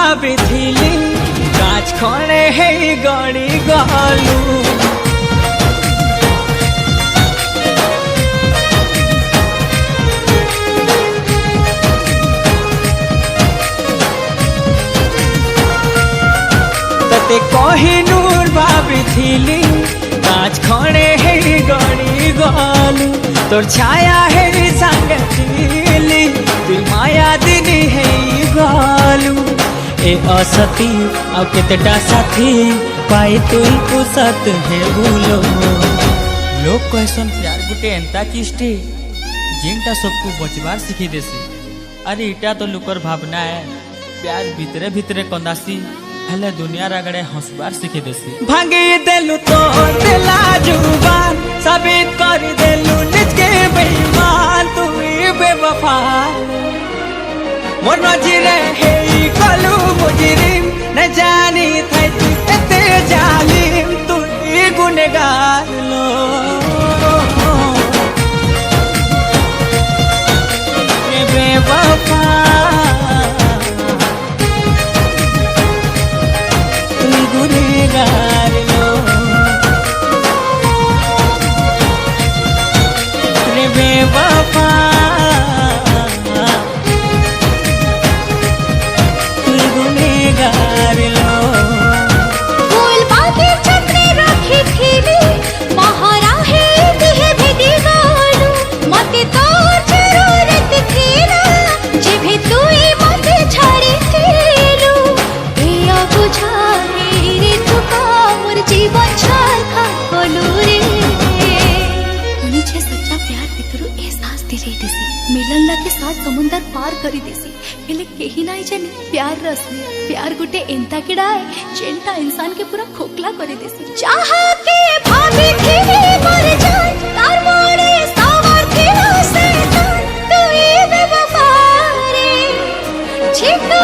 भाविथिली गाछ खणे हे गड़ी गलू तते कोहिनूर भाविथिली गाछ खणे हे गड़ी गलू तोर छाया हे संगतिली तु माया दिनी हे गलू ए असती आ केतटा साथी पाई तुई पुसत है भूलो लोग कहसन प्यार गुटे एंता किस्टे जिनटा सबको बचबार सिखी देसी अरे इटा तो लुकर भावना है प्यार भीतरे भीतरे कंदासी हेले दुनिया रगड़े हंसबार सिखी देसी भांगे देलु तो दिला जुबान साबित कर देलु निज के बेईमान तू बेवफा मोर नजरे हे कलू मुजरिम न जानी थई तू एते जालिम तू गुनहगार लो ये बेवफा तू गुनहगार लो रे बेवफा मिलन के साथ समुंदर पार करी देसी हेले केही नाई जानी प्यार रसले प्यार गुटे एंता किड़ा है जेंटा इंसान के पूरा खोखला करी देसी चाह के भाभी थी मर जाए तार मोरे सावर थी से तू बेवफा रे छिटू